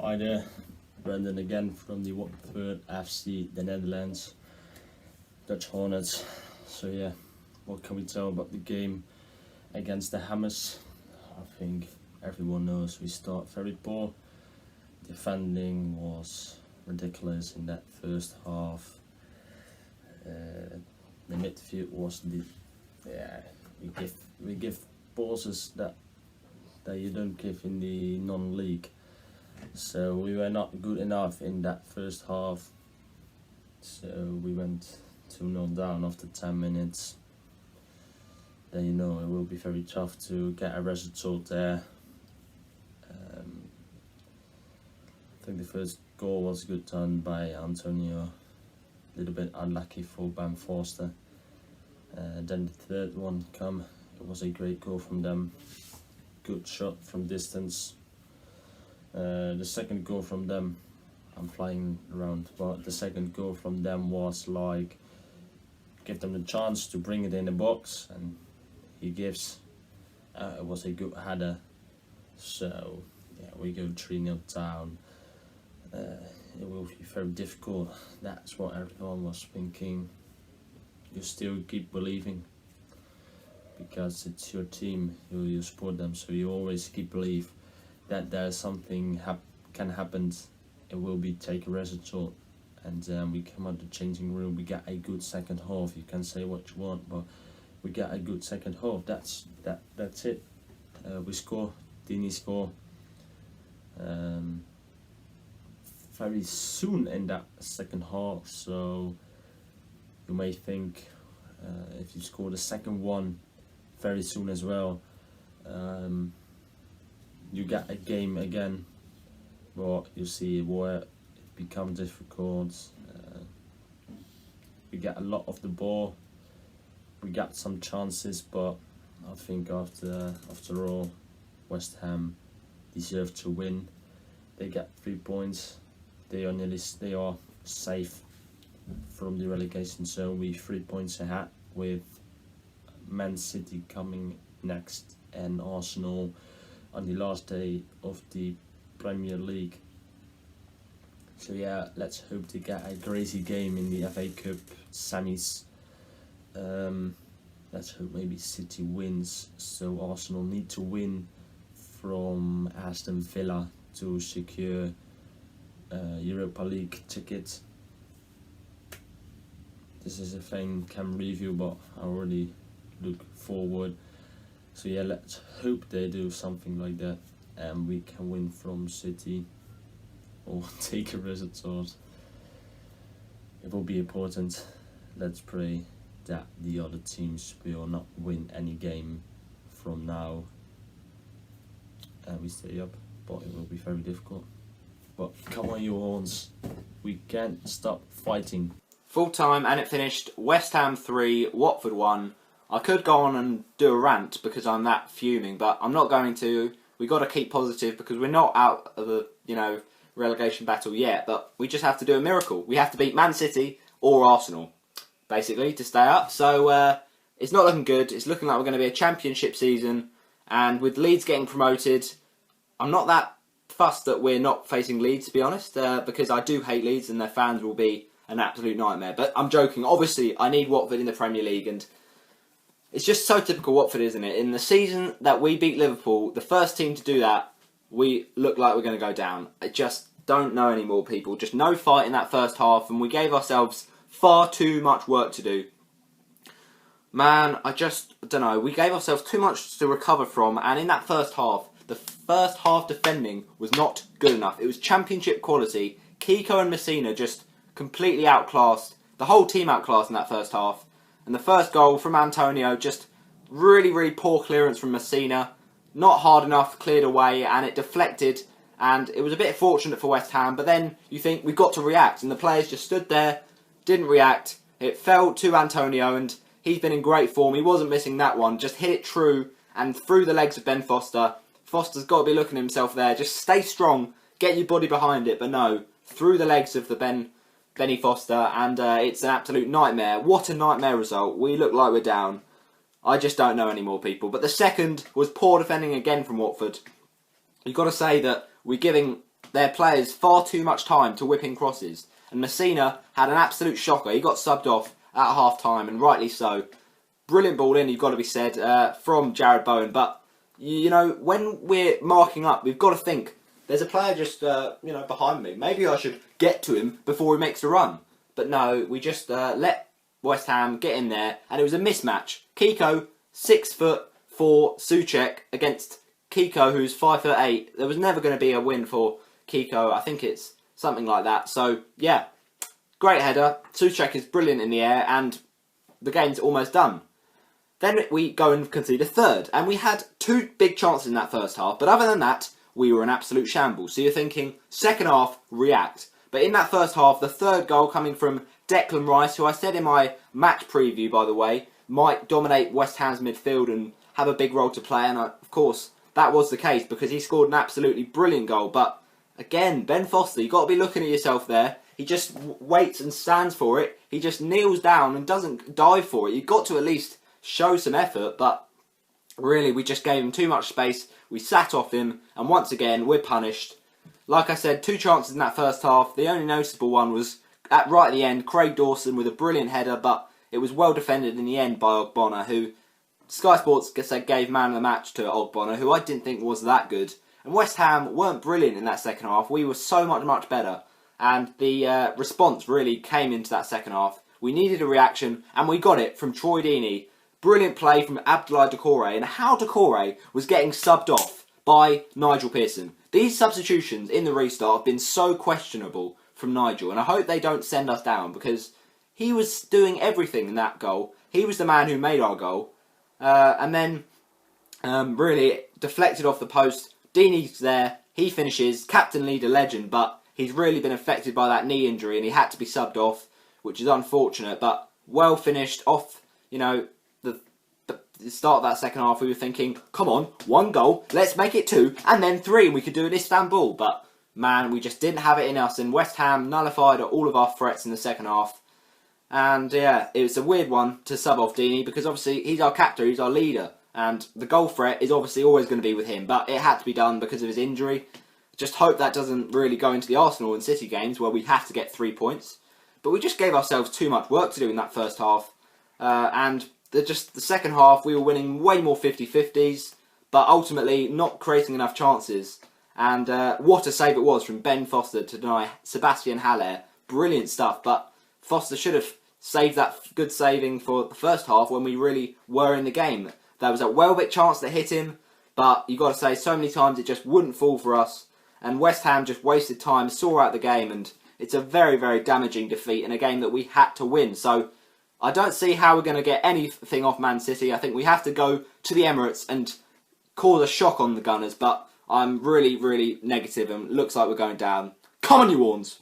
Hi there, Brendan again from the Watford FC, the Netherlands, Dutch Hornets. So yeah, what can we tell about the game against the Hammers? I think everyone knows we start very poor. Defending was ridiculous in that first half. The midfield was we give pauses that you don't give in the non-league. So we were not good enough in that first half. So we went 2-0 down after 10 minutes. Then it will be very tough to get a result there. I think the first goal was good done by Antonio. A little bit unlucky for Ben Foster. Then the third one come. It was a great goal from them. Good shot from distance. The second goal from them, I'm flying around, but the second goal from them was like, give them the chance to bring it in the box, and he gives. It was a good header. So yeah, we go 3-0 down. It will be very difficult. That's what everyone was thinking. You still keep believing, because it's your team, you support them, so you always keep believe that there's something can happen. It will be take a result, and we come out the changing room. We get a good second half. You can say what you want, but we get a good second half. That's it. We score. Dini score. Very soon in that second half. So you may think if you score the second one very soon as well, you get a game again, but you see where it becomes difficult. We get a lot of the ball, we got some chances, but I think after all, West Ham deserve to win. They get 3 points. They are safe from the relegation zone. We 3 points ahead, with Man City coming next and Arsenal on the last day of the Premier League. So yeah, let's hope to get a crazy game in the FA Cup semis. Let's hope maybe City wins, so Arsenal need to win from Aston Villa to secure Europa League ticket. This is a thing can review, but I already look forward. So yeah, let's hope they do something like that and we can win from City or take a result. It will be important. Let's pray that the other teams will not win any game from now and we stay up, but it will be very difficult. But come on, you horns, we can't stop fighting. Full time and it finished West Ham 3, Watford 1. I could go on and do a rant because I'm that fuming, but I'm not going to. We got to keep positive because we're not out of the relegation battle yet, but we just have to do a miracle. We have to beat Man City or Arsenal, basically, to stay up. So it's not looking good. It's looking like we're going to be a championship season, and with Leeds getting promoted, I'm not that fussed that we're not facing Leeds, to be honest, because I do hate Leeds and their fans will be an absolute nightmare. But I'm joking. Obviously, I need Watford in the Premier League, and it's just so typical Watford, isn't it? In the season that we beat Liverpool, the first team to do that, we look like we're going to go down. I just don't know anymore, people. Just no fight in that first half, and we gave ourselves far too much work to do. Man, I just don't know. We gave ourselves too much to recover from, and in that first half, the first half defending was not good enough. It was championship quality. Kiko and Messina just completely outclassed, the whole team outclassed in that first half. And the first goal from Antonio, just really, really poor clearance from Messina. Not hard enough, cleared away, and it deflected. And it was a bit fortunate for West Ham, but then you think we've got to react. And the players just stood there, didn't react. It fell to Antonio, and he's been in great form. He wasn't missing that one. Just hit it true and through the legs of Ben Foster. Foster's got to be looking at himself there. Just stay strong, get your body behind it. But no, through the legs of the Benny Foster, and it's an absolute nightmare. What a nightmare result. We look like we're down. I just don't know anymore, people. But the second was poor defending again from Watford. You've got to say that we're giving their players far too much time to whip in crosses. And Messina had an absolute shocker. He got subbed off at half-time, and rightly so. Brilliant ball in, you've got to be said, from Jared Bowen. But, you know, when we're marking up, we've got to think, there's a player just, behind me. Maybe I should get to him before he makes a run. But no, we just let West Ham get in there, and it was a mismatch. Kiko, 6'4", Souček against Kiko, who's 5'8". There was never going to be a win for Kiko. I think it's something like that. So, yeah, great header. Souček is brilliant in the air, and the game's almost done. Then we go and concede a third, and we had 2 big chances in that first half, but other than that, we were an absolute shambles. So you're thinking, second half, react. But in that first half, the third goal coming from Declan Rice, who I said in my match preview, by the way, might dominate West Ham's midfield and have a big role to play, and of course, that was the case, because he scored an absolutely brilliant goal. But again, Ben Foster, you've got to be looking at yourself there. He just waits and stands for it. He just kneels down and doesn't dive for it. You've got to at least show some effort, but really, we just gave him too much space. We sat off him, and once again, we're punished. Like I said, 2 chances in that first half. The only noticeable one was right at the end, Craig Dawson with a brilliant header, but it was well defended in the end by Ogbonna, who Sky Sports said gave man of the match to Ogbonna, who I didn't think was that good. And West Ham weren't brilliant in that second half. We were so much better. And the response really came into that second half. We needed a reaction, and we got it from Troy Deeney. Brilliant play from Abdoulaye Doucouré, and how Doucouré was getting subbed off by Nigel Pearson. These substitutions in the restart have been so questionable from Nigel, and I hope they don't send us down, because he was doing everything in that goal. He was the man who made our goal. And then really deflected off the post. Deeney's there, he finishes, captain, leader, legend, but he's really been affected by that knee injury and he had to be subbed off, which is unfortunate, but well finished off, the start of that second half. We were thinking, come on, 1 goal, let's make it 2, and then 3, and we could do it in Istanbul, but man, we just didn't have it in us, and West Ham nullified all of our threats in the second half. And yeah, it was a weird one to sub off Deeney, because obviously he's our captain, he's our leader, and the goal threat is obviously always going to be with him, but it had to be done because of his injury. Just hope that doesn't really go into the Arsenal and City games where we have to get 3 points. But we just gave ourselves too much work to do in that first half, and the second half we were winning way more 50-50s, but ultimately not creating enough chances. And what a save it was from Ben Foster to deny Sebastian Haller. Brilliant stuff, but Foster should have saved that good saving for the first half when we really were in the game. There was a Welbeck chance that hit him, but you've got to say, so many times it just wouldn't fall for us. And West Ham just wasted time, saw out the game, and it's a very damaging defeat in a game that we had to win. So I don't see how we're going to get anything off Man City. I think we have to go to the Emirates and cause a shock on the Gunners, but I'm really negative and looks like we're going down. Come on, you Warns!